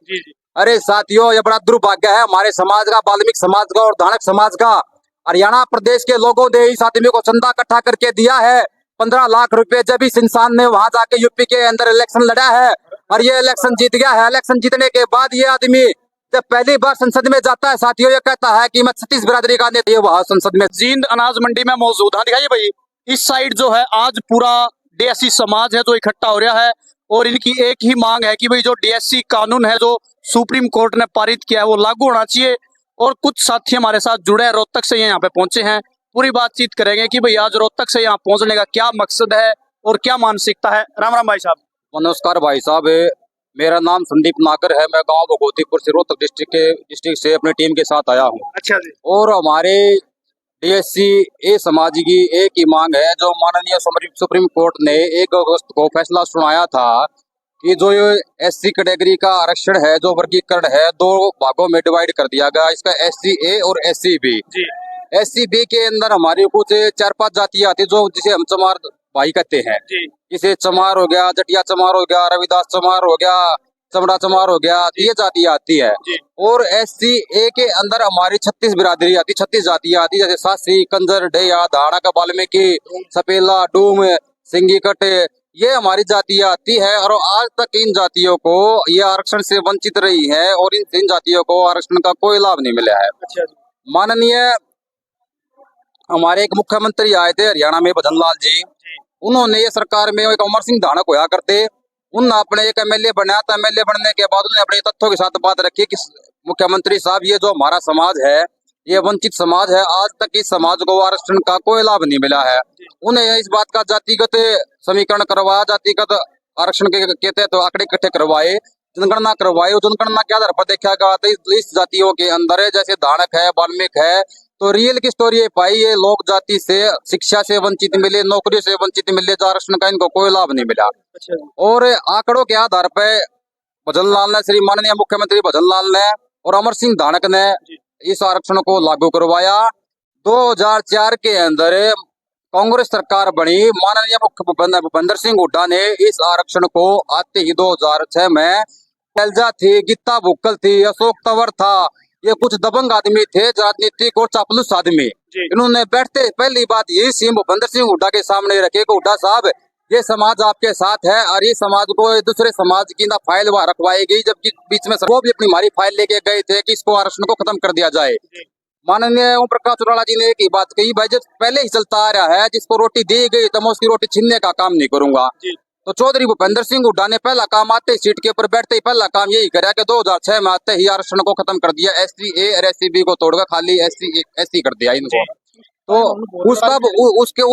जी जी। अरे साथियों, ये बड़ा दुर्भाग्य है हमारे समाज का, वाल्मीकि समाज का और धानक समाज का। हरियाणा प्रदेश के लोगों ने इस आदमी को चंदा इकट्ठा करके दिया है 15 लाख रुपए। जब इस इंसान ने वहां जाके यूपी के अंदर इलेक्शन लड़ा है और ये इलेक्शन जीत गया है। इलेक्शन जीतने के बाद ये आदमी जब पहली बार संसद में जाता है साथियों, ये कहता है कि मैं छत्तीस बिरादरी का नेता वहां संसद में। जींद अनाज मंडी में मौजूद। हाँ दिखाइए भाई, इस साइड जो है आज पूरा डीएससी समाज है जो इकट्ठा हो रहा है और इनकी एक ही मांग है कि भाई जो डीएससी कानून है जो सुप्रीम कोर्ट ने पारित किया है वो लागू होना चाहिए। और कुछ साथी हमारे साथ जुड़े हैं, रोहतक से ये यहाँ पे पहुंचे हैं। पूरी बातचीत करेंगे कि भाई आज रोहतक से यहाँ पहुंचने का क्या मकसद है और क्या मानसिकता है। राम राम भाई साहब। नमस्कार भाई साहब, मेरा नाम संदीप नागर है। मैं गांव भगवतीपुर से रोहतक डिस्ट्रिक्ट से अपनी टीम के साथ आया हूं। अच्छा जी। और हमारे डीएससी ए समाज की एक ही मांग है, जो माननीय सुप्रीम कोर्ट ने 1 अगस्त को फैसला सुनाया था कि जो ये एससी कैटेगरी का आरक्षण है, जो वर्गीकरण है, 2 भागों में डिवाइड कर दिया गया। इसका एससी ए और एससी बी। एससी बी के अंदर हमारी कुछ 4-5 जातियां आती, जो जिसे हम चमार भाई कहते हैं। जिसे चमार हो गया, जटिया चमार हो गया, रविदास चमार हो गया, चमड़ा चमार हो गया, ये जाति आती है। और एससी ए के अंदर हमारी 36 बिरादरी आती, 36 जातियां आती, जैसे सासी, कंजर, ढेया, धाड़क, वाल्मीकि, सपेला, डूम, सिंगी कट, ये हमारी जातियां आती है। और आज तक इन जातियों को ये आरक्षण से वंचित रही है और इन जातियों को आरक्षण का कोई लाभ नहीं मिला है। माननीय हमारे एक मुख्यमंत्री आए थे हरियाणा में, भजन लाल जी। उन्होंने ये सरकार में एक अमर सिंह धानक होया करते, उन्होंने अपने एक एमएलए बनाया था। एमएलए बनने के बाद उन्होंने अपने तथ्यों के साथ बात रखी कि मुख्यमंत्री साहब, ये जो हमारा समाज है ये वंचित समाज है, आज तक इस समाज को आरक्षण का कोई लाभ नहीं मिला है। उन्हें इस बात का जातिगत समीकरण करवाया, जातिगत आरक्षण के तहत आंकड़े इकट्ठे करवाए, जनगणना करवाई। जनगणना के आधार पर देखा गया तो इस जातियों के अंदर जैसे धानक है, वाल्मीकि है, तो रियल की स्टोरी ये पाई, ये लोक जाति से शिक्षा से वंचित मिले, नौकरी से वंचित मिले, आरक्षण का इनको कोई लाभ नहीं मिला। और आंकड़ों के आधार पर भजन लाल ने, श्री माननीय मुख्यमंत्री भजन लाल ने और अमर सिंह धानक ने इस आरक्षण को लागू करवाया। 2004 के अंदर कांग्रेस सरकार बनी, माननीय मुख्यमंत्री भूपेंद्र सिंह हुड्डा ने इस आरक्षण को आते ही 2006 में शैलजा थी, गीता भुक्कल थी, अशोक तंवर था, ये कुछ दबंग आदमी थे, राजनीतिक और चापलूस आदमी। इन्होंने बैठते पहली बात यही सी भूपेंद्र सिंह हुड्डा के सामने रखे कि हुड्डा साहब, ये समाज आपके साथ है और ये समाज को दूसरे समाज की ना फाइल रखवाई गई, जबकि बीच में वो भी अपनी हमारी फाइल लेके गए थे कि इसको आरक्षण को खत्म कर दिया जाए। माननीय ओम प्रकाश चौटाला जी ने एक ही बात कही, भाई जब पहले ही चलता आ रहा है, जिसको रोटी दी गई तो मैं उसकी रोटी छीनने का काम नहीं करूंगा। तो चौधरी भूपेंद्र सिंह हुड्डा ने पहला काम आते ही सीट के ऊपर बैठते ही पहला काम यही करा कि 2006 में आते ही आरक्षण को खत्म कर दिया। एससी ए और एससी बी को तोड़कर खाली एससी कर दिया इनको। तो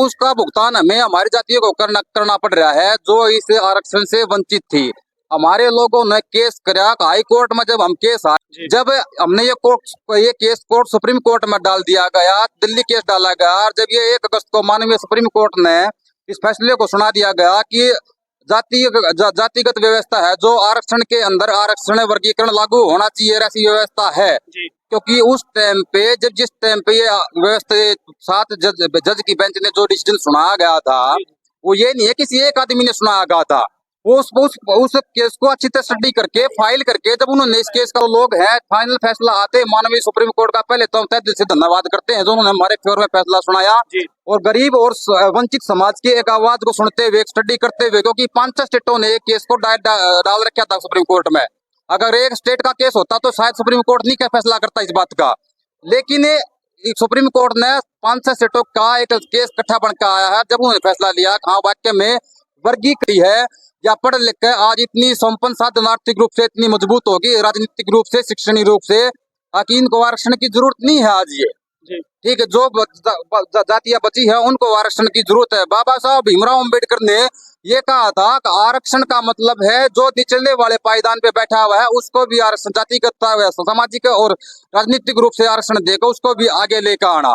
उसका भुगतान हमें हमारी जातियों को करना पड़ रहा है, जो इस आरक्षण से वंचित थी। हमारे लोगों ने केस करा हाई कोर्ट में। जब हम केस जब हमने ये केस कोर्ट सुप्रीम कोर्ट में डाल दिया गया, दिल्ली केस डाला गया। और जब ये 1 अगस्त को माननीय सुप्रीम कोर्ट ने इस फैसले को सुना दिया गया कि जातिगत व्यवस्था है, जो आरक्षण के अंदर आरक्षण वर्गीकरण लागू होना चाहिए, ऐसी व्यवस्था है। क्योंकि उस टाइम पे जिस टाइम पे ये व्यवस्था 7 जज की बेंच ने जो डिसीजन सुनाया गया था, वो ये नहीं है किसी एक आदमी ने सुनाया गया था। उस केस को अच्छी तरह स्टडी करके फाइल करके, जब उन्होंने इस केस का लोग है फाइनल फैसला आते माननीय सुप्रीम कोर्ट का पहले तो हम तहे दिल से धन्यवाद करते हैं जो उन्होंने हमारे फेवर में फैसला सुनाया और गरीब और वंचित समाज की एक आवाज को सुनते हुए, स्टडी करते हुए। क्योंकि 5 स्टेटों ने एक केस को डाल रखा था सुप्रीम कोर्ट में। अगर एक स्टेट का केस होता तो शायद सुप्रीम कोर्ट नहीं क्या फैसला करता इस बात का, लेकिन सुप्रीम कोर्ट ने 5 स्टेटों का एक केस इकट्ठा बनकर आया है। जब उन्होंने फैसला लिया, हाँ वाक्य में वर्गीकृत है या पढ़ लिख कर आज इतनी संपन्न साधन आर्थिक रूप से इतनी मजबूत होगी, राजनीतिक रूप से, शैक्षणिक रूप से, ताकि इनको आरक्षण की जरूरत नहीं है आज ये। ठीक है, जो जातियां बची है उनको आरक्षण की जरूरत है। बाबा साहब भीमराव अम्बेडकर ने ये कहा था कि आरक्षण का मतलब है जो निचले वाले पायदान पे बैठा हुआ है उसको भी आरक्षण, जातिगत सामाजिक और राजनीतिक रूप से आरक्षण देकर उसको भी आगे लेकर आना।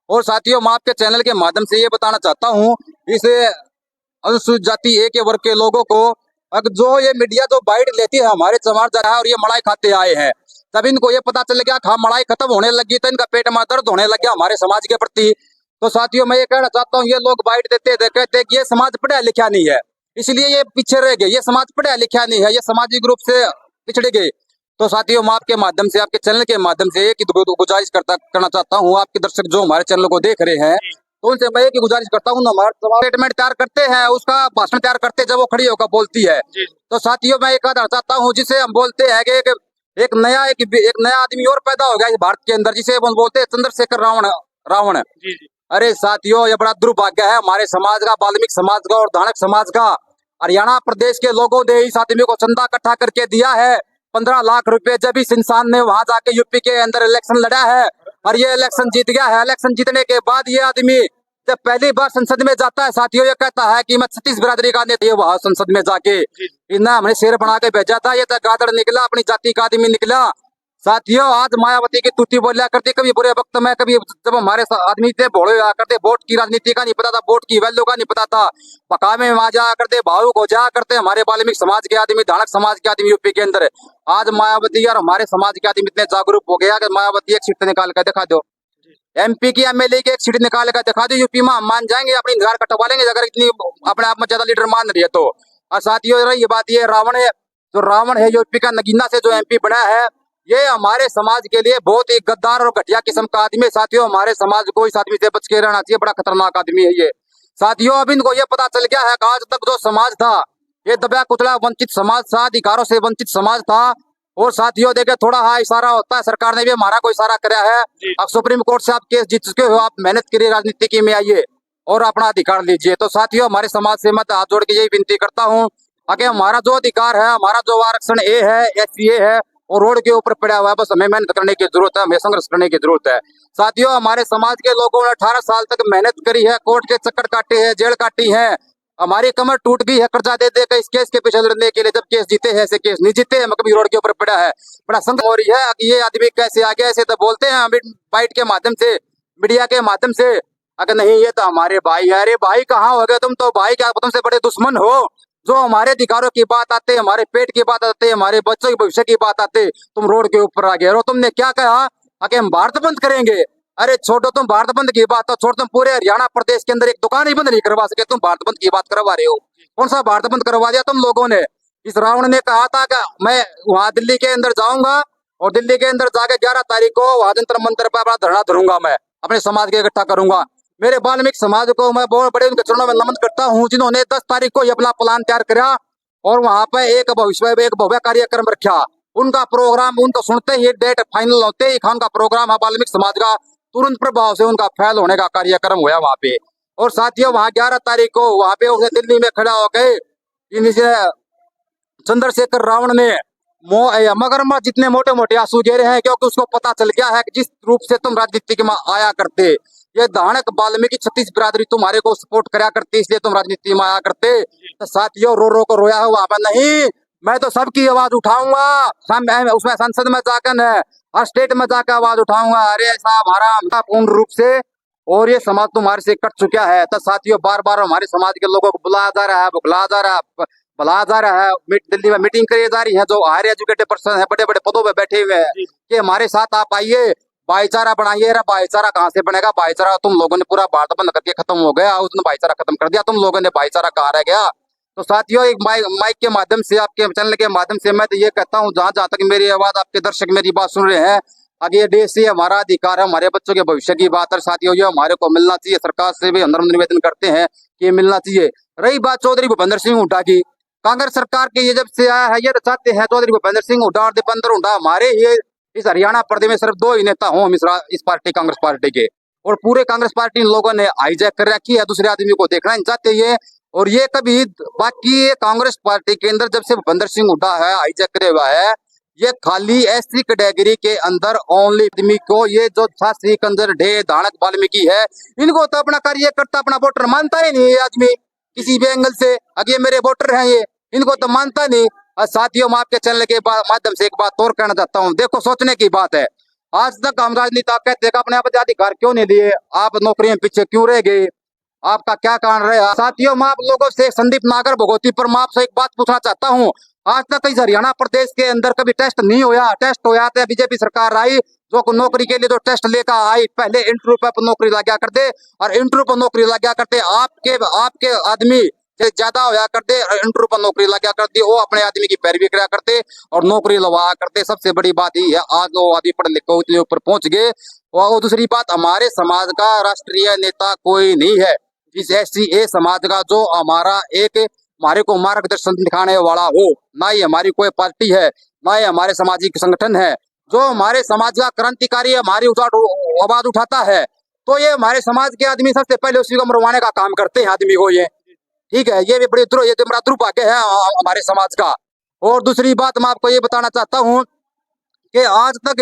और साथियों, मैं आपके चैनल के माध्यम से ये बताना चाहता हूँ इसे अनुसूचित जाति ए के वर्ग के लोगों को, अगर जो ये मीडिया जो बाइट लेती है हमारे चमार जा रहा है और ये मलाई खाते आए हैं, तब इनको ये पता चल गया हाँ मलाई खत्म होने लगी तो इनका पेट में दर्द होने लग गया हमारे समाज के प्रति। तो साथियों, मैं ये कहना चाहता हूँ, ये लोग बाइट देते थे, कहते कि ये समाज पढ़ा लिखा नहीं है इसलिए ये पीछे रह गए, ये समाज पढ़ा लिखा नहीं है, ये सामाजिक रूप से पिछड़ गए। तो साथियों मैं आपके माध्यम से, आपके चैनल के माध्यम से एक ही गुजारिश करना चाहता हूँ, आपके दर्शक जो हमारे चैनल को देख रहे हैं, तो उनसे मैं एक ही गुजारिश करता हूँ, हमारा स्टेटमेंट तैयार करते हैं, उसका भाषण तैयार करते हैं, जब वो खड़ी होकर बोलती है, तो साथियों मैं एक आधार चाहता हूँ जिसे हम बोलते हैं कि एक नया आदमी और पैदा हो गया इस भारत के अंदर, जिसे हम बोलते हैं चंद्रशेखर रावण। अरे साथियों ये बड़ा दुर्भाग्य है हमारे समाज का, वाल्मीकि समाज का और धानक समाज का। हरियाणा प्रदेश के लोगों ने इस आदमी को चंदा इकट्ठा करके दिया है 15 लाख रुपए, जब इस इंसान ने वहां जाके यूपी के अंदर इलेक्शन लड़ा है और ये इलेक्शन जीत गया है। इलेक्शन जीतने के बाद ये आदमी जब पहली बार संसद में जाता है साथियों, ये कहता है कि मैं छत्तीस बिरादरी का नेता हूं। वहां संसद में जाके इतना हमने शेर बना के भेजा था, ये तो गादड़ निकला, अपनी जाति का आदमी निकला। साथियों आज मायावती की तुति बोलिया करती, कभी बुरे वक्त में, कभी जब हमारे आदमी थे भोले हुआ करते, वोट की राजनीति का नहीं पता था, वोट की वैल्यू का नहीं पता था, पकावे में आ जाया करते, भावुक हो जाया करते हमारे वाल्मीकि समाज के आदमी, धानक समाज के आदमी यूपी के अंदर। आज मायावती और हमारे समाज के आदमी इतने जागरूक हो गया कि मायावती एक सीट निकाल कर दिखा दो, एमपी की एमएलए की एक सीट निकाल कर दिखा दो, यूपी में हम मान जाएंगे, अपनी घर कटवा लेंगे अगर इतनी अपने आप में ज्यादा लीडर मान रही है तो। और साथियों ये बात, ये रावण है, जो रावण है यूपी का नगीना से जो एमपी बना है, ये हमारे समाज के लिए बहुत ही गद्दार और घटिया किस्म का आदमी है। साथियों हमारे समाज को इस आदमी से बच के रहना चाहिए, बड़ा खतरनाक आदमी है ये। साथियों अब इनको ये पता चल गया है कि आज तक जो समाज था ये दबा कुचला वंचित समाज था, अधिकारों से वंचित समाज था। और साथियों देखे थोड़ा हाँ इशारा होता है, सरकार ने भी हमारा को इशारा कराया है। अब सुप्रीम कोर्ट से आप केस जीत चुके हो, आप मेहनत करिए, राजनीति में आइए और अपना अधिकार लीजिए। तो साथियों हमारे समाज से मैं हाथ जोड़ के यही विनती करता हूँ कि हमारा जो अधिकार है, हमारा जो आरक्षण ए है, एससी है और रोड के ऊपर पड़ा हुआ है, बस हमें मेहनत करने की जरूरत है, हमें संघर्ष करने की जरूरत है। साथियों हमारे समाज के लोगों ने 18 साल तक मेहनत करी है, कोर्ट के चक्कर काटे हैं, जेल काटी है, हमारी कमर टूट गई है कर्जा दे दे इस केस के पीछे लड़ने के लिए। जब केस जीते हैं, ऐसे केस नहीं जीते हैं, कभी रोड के ऊपर पड़ा है, बड़ा संघर्ष हो रही है कि ये आदमी कैसे आ गया। ऐसे तो बोलते हैं बाइट के माध्यम से, मीडिया के माध्यम से, अगर नहीं ये तो हमारे भाई है। अरे भाई कहाँ हो गए तुम, तो भाई क्या तुमसे बड़े दुश्मन हो। जो हमारे अधिकारों की बात आते, हमारे पेट की बात आते, हमारे बच्चों के भविष्य की बात आते, तुम रोड के ऊपर आ गए। और तुमने क्या कहा कि हम भारत बंद करेंगे। अरे छोड़ो तुम भारत बंद की बात, तो छोड़, तुम पूरे हरियाणा प्रदेश के अंदर एक दुकान ही बंद नहीं करवा सके, तुम भारत बंद की बात करवा रहे हो। कौन सा भारत बंद करवा दिया तुम लोगों ने। इस रावण ने कहा था कि मैं वहां दिल्ली के अंदर जाऊंगा और दिल्ली के अंदर जाके 11 तारीख को वहां जंतर मंतर पर अपना धरना धरूंगा, मैं अपने समाज के इकट्ठा करूंगा। मेरे वाल्मीकि समाज को मैं बहुत बड़े उनके चरणों में नमन करता हूँ, जिन्होंने 10 तारीख को अपना प्लान तैयार करा और वहां पे एक भव्य कार्यक्रम रखा। उनका प्रोग्राम उनको सुनते ही डेट फाइनल होते ही खान का प्रोग्राम है वाल्मीकि समाज का, तुरंत प्रभाव से उनका फैल होने का कार्यक्रम हुआ वहां पे। और साथियों वहां 11 तारीख को वहां पे उसे दिल्ली में खड़ा हो गए चंद्रशेखर रावण ने मगरमच्छ जितने मोटे मोटे आंसू गिरे हैं, क्योंकि उसको पता चल गया है कि जिस रूप से तुम राजनीति में आया करते, ये धानक वाल्मीकि छत्तीस बिरादरी तुम्हारे को सपोर्ट करा करती, इसलिए तुम राजनीति में आया करते। तो साथियों रो रो को रोया है वहां पर, नहीं मैं तो सबकी आवाज उठाऊंगा, उसमें संसद में जाकर हर स्टेट में जाकर आवाज उठाऊंगा। अरे ऐसा हमारा पूर्ण रूप से और ये समाज तुम्हारे से कट चुका है। तो साथियों बार बार हमारे समाज के लोगों को बुलाया जा रहा है, बुलाया जा रहा है, दिल्ली में मीटिंग करी जा रही है, जो हायर एजुकेटेड पर्सन है, बड़े बड़े पदों पे बैठे हुए हैं, कि हमारे साथ आप आइए, भाईचारा बनाइए। भाईचारा कहाँ से बनेगा, भाईचारा तुम लोगों ने पूरा भारत बंद करके खत्म हो गया, उसने भाईचारा खत्म कर दिया, तुम लोगों ने भाईचारा कहाँ रह गया। तो साथियों एक माइक के माध्यम से, आपके चैनल के माध्यम से मैं तो ये कहता हूँ, जहाँ जहाँ तक मेरी आवाज आपके दर्शक मेरी बात सुन रहे हैं, आगे ये देश से हमारा अधिकार है, हमारे बच्चों के भविष्य की बात है साथियों, ये हमारे को मिलना चाहिए। सरकार से भी हम निवेदन करते हैं कि ये मिलना चाहिए। रही बात चौधरी भूपेंद्र सिंह हुड्डा की, कांग्रेस सरकार के ये जब से आया है, ये चाहते हैं चौधरी भूपेंद्र सिंह हुड्डा और दीपेंद्र हुड्डा हमारे ये इस हरियाणा प्रदेश में सिर्फ 2 ही नेता हों इस पार्टी कांग्रेस पार्टी के, और पूरे कांग्रेस पार्टी इन लोगों ने हाईजैक कर रखी है, दूसरे आदमी को देखना नहीं चाहते ये। और ये कभी बाकी कांग्रेस पार्टी के अंदर जब से भूपेंद्र सिंह हुड्डा है हाईजैक करे हुआ है, ये खाली एससी कैटेगरी के अंदर ओनली आदमी को, ये जो छासी कंजर ढे धानक वाल्मीकि है, इनको तो अपना कार्यकर्ता अपना वोटर मानता ही नहीं ये आदमी किसी भी एंगल से। अगे मेरे वोटर हैं ये, इनको तो मानता नहीं। और साथियों मैं आपके चैनल के माध्यम से एक बात और कहना चाहता हूँ, देखो सोचने की बात है, आज तक हम राजनीति कहते हैं अपने आप अधिकार क्यों नहीं लिए, आप नौकरियों पीछे क्यों रह गए, आपका क्या कारण रहा। साथियों मैं आप लोगों से संदीप नागर भगोती पर मैं आपसे एक बात पूछना चाहता हूँ, आज तक इस हरियाणा प्रदेश के अंदर कभी टेस्ट नहीं होया, टेस्ट होया तो बीजेपी सरकार आई जो नौकरी के लिए जो टेस्ट लेकर आई, पहले इंटरव्यू पर नौकरी लग गया करते और इंटरव्यू पर नौकरी लग गया करते। आपके आदमी ज्यादा होया करते इंटरव्यू पर नौकरी लगा करती, वो अपने आदमी की पैरवी करा करते और नौकरी लगा करते। सबसे बड़ी बात ये है आज वो आदमी पढ़ लिख के ऊपर पहुंच गए। और दूसरी बात, हमारे समाज का राष्ट्रीय नेता कोई नहीं है इस SC समाज का जो हमारे को मार्गदर्शन दिखाने वाला हो। ना ही हमारी कोई पार्टी है, ना ही हमारे सामाजिक संगठन है जो हमारे समाज का क्रांतिकारी हमारी आवाज उठाता है। तो ये हमारे समाज के आदमी सबसे पहले उसी को मरवाने का काम करते हैं आदमी को। ये ठीक है, ये भी ये तो बड़ा दुर्भाग्य है हमारे समाज का। और दूसरी बात मैं आपको ये बताना चाहता हूँ कि आज तक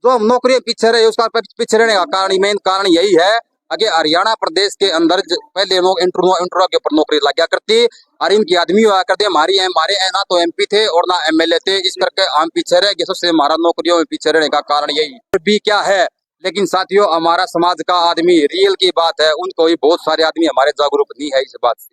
जो हम नौकरी पीछे रहे उसका पीछे रहने का मेन कारण यही है कि हरियाणा प्रदेश के अंदर पहले लोग इंटरव्यू के ऊपर नौकरी लगा करती और इनकी आदमी हुआ करते। हमारे ना तो MP थे और ना MLA थे, इस करके हम पीछे रह गए। सबसे हमारा नौकरियों में पीछे रहने का कारण यही भी क्या है। लेकिन साथियों, हमारा समाज का आदमी रियल की बात है, उनको भी बहुत सारे आदमी हमारे जागरूक नहीं है इस बात से,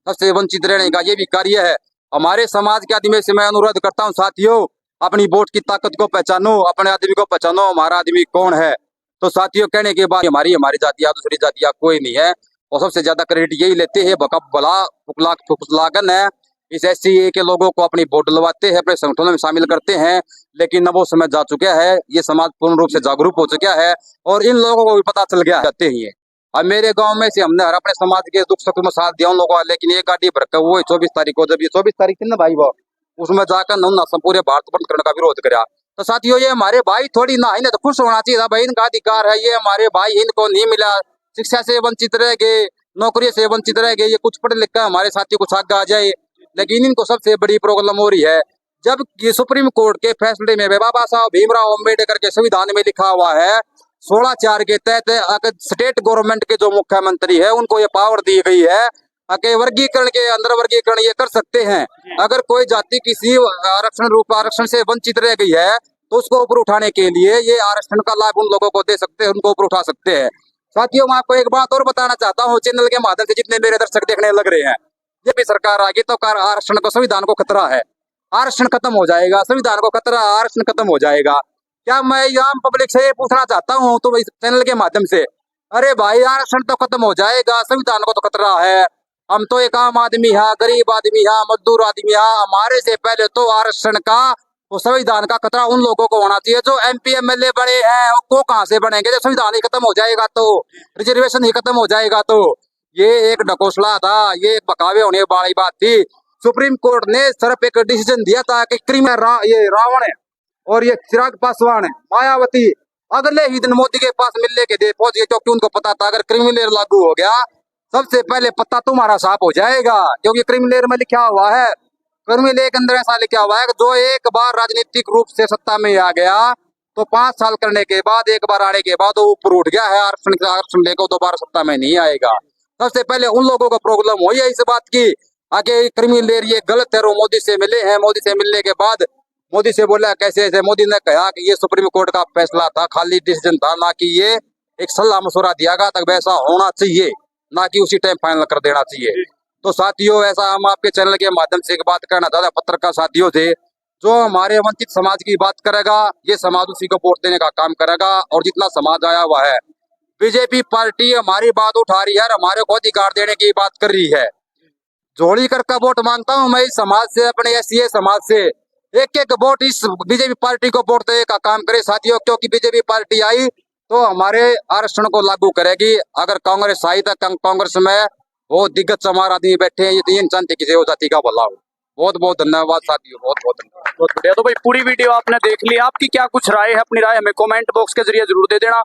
सबसे वंचित रहने का ये भी कार्य है। हमारे समाज के आदमी से मैं अनुरोध करता हूँ साथियों, अपनी वोट की ताकत को पहचानो, अपने आदमी को पहचानो, हमारा आदमी कौन है। तो साथियों, कहने के बाद हमारी जातियां दूसरी जातियां कोई नहीं है और सबसे ज्यादा क्रेडिट यही लेते हैं भला फुकलागन है इस SC के लोगों को अपनी वोट दिलवाते हैं, अपने संगठनों में शामिल करते हैं। लेकिन अब वो समय जा चुका है, ये समाज पूर्ण रूप से जागरूक हो चुका है और इन लोगों को भी पता चल गया जाते ही है। अब मेरे गांव में से हमने हर अपने समाज के दुख सुख में साथ दिया उन लोगों का, लेकिन ये गाड़ी भरकर वो 24 तारीख को, जब ये 24 तारीख थी ना भाई, वो उसमें जाकर न पूरे भारत बंद करने का विरोध करा। तो साथियों, ये हमारे भाई थोड़ी ना, इन्हें तो खुश होना चाहिए था भाई, इनका अधिकार है, ये हमारे भाई, इनको नहीं मिला, शिक्षा से वंचित रह गए, नौकरी से वंचित रह गए, ये कुछ पढ़ लिख कर हमारे साथी कुछ आगे आ जाए। लेकिन इनको सबसे बड़ी प्रॉब्लम हो रही है जब ये सुप्रीम कोर्ट के फैसले में बाबा साहब भीमराव अम्बेडकर के संविधान में लिखा हुआ है 16(4) के तहत अगर स्टेट गवर्नमेंट के जो मुख्यमंत्री है उनको ये पावर दी गई है कि वर्गीकरण के अंदर वर्गीकरण ये कर सकते हैं। अगर कोई जाति किसी आरक्षण से वंचित रह गई है तो उसको ऊपर उठाने के लिए ये आरक्षण का लाभ उन लोगों को दे सकते हैं, उनको ऊपर उठा सकते हैं। साथियों, मैं आपको एक बात और बताना चाहता हूँ, चैनल के माध्यम से जितने मेरे दर्शक देखने लग रहे हैं, ये भी सरकार आ गई तो आरक्षण को, संविधान को खतरा है, आरक्षण खत्म हो जाएगा, संविधान को खतरा, आरक्षण खत्म हो जाएगा। क्या मैं आम पब्लिक से ये पूछना चाहता हूँ तो इस चैनल के माध्यम से, अरे भाई आरक्षण तो खत्म हो जाएगा, संविधान को तो खतरा है। हम तो एक आम आदमी है, गरीब आदमी है, मजदूर आदमी है, हमारे से पहले तो आरक्षण का, वो संविधान का खतरा उन लोगों को होना चाहिए जो MP MLA बड़े हैं। वो कहाँ से बनेंगे जब संविधान ही खत्म हो जाएगा, तो रिजर्वेशन ही खत्म हो जाएगा। तो ये एक ढकोसला था, ये एक बकावे होने वाली बात थी। सुप्रीम कोर्ट ने सिर्फ एक डिसीजन दिया था कि ये रावण है और ये चिराग पासवान है, मायावती अगले ही दिन मोदी के पास मिलने के लिए पहुंच गए, क्योंकि उनको पता था अगर क्रिमिनल लागू हो गया सबसे पहले पत्ता तुम्हारा साफ हो जाएगा। क्योंकि क्रिमिनल में लिखा हुआ है, क्रिमिनल के अंदर ऐसा लिखा हुआ है कि जो एक बार राजनीतिक रूप से सत्ता में आ गया तो 5 साल करने के बाद, एक बार आने के बाद वो ऊपर उठ गया है, आरक्षण लेकर दोबारा सत्ता में नहीं आएगा। सबसे पहले उन लोगों को प्रॉब्लम हुई है इस बात की आगे क्रिमिनल ये गलत है। वो मोदी से मिले हैं, मोदी से मिलने के बाद मोदी से बोला कैसे ऐसे, मोदी ने कहा कि ये सुप्रीम कोर्ट का फैसला था, खाली डिसीजन था, ना कि ये एक सलाह मशवरा दिया गया तक वैसा होना चाहिए, ना कि उसी टाइम फाइनल कर देना चाहिए। तो साथियों, ऐसा हम आपके चैनल के माध्यम से एक बात कहना चाहते पत्रकार साथियों से, जो हमारे वंचित समाज की बात करेगा ये समाज उसी को वोट देने का काम करेगा। और जितना समाज आया हुआ है, बीजेपी पार्टी हमारी बात उठा रही है, हमारे को अधिकार देने की बात कर रही है, जोड़ी कर का वोट मांगता हूं मैं इस समाज से, अपने SC समाज से, एक वोट इस बीजेपी पार्टी को वोट देने का काम करे साथियों। क्योंकि बीजेपी पार्टी आई तो हमारे आरक्षण को लागू करेगी। अगर कांग्रेस आई तो कांग्रेस में वो दिग्गज चमार आदमी बैठे हैं, ये इंसान किसी हो जाति का भला हो। बहुत बहुत धन्यवाद साथियों, बहुत बहुत धन्यवाद। बहुत बढ़िया। तो भाई पूरी वीडियो आपने देख ली, आपकी क्या कुछ राय है, अपनी राय हमें कमेंट बॉक्स के जरिए जरूर दे देना।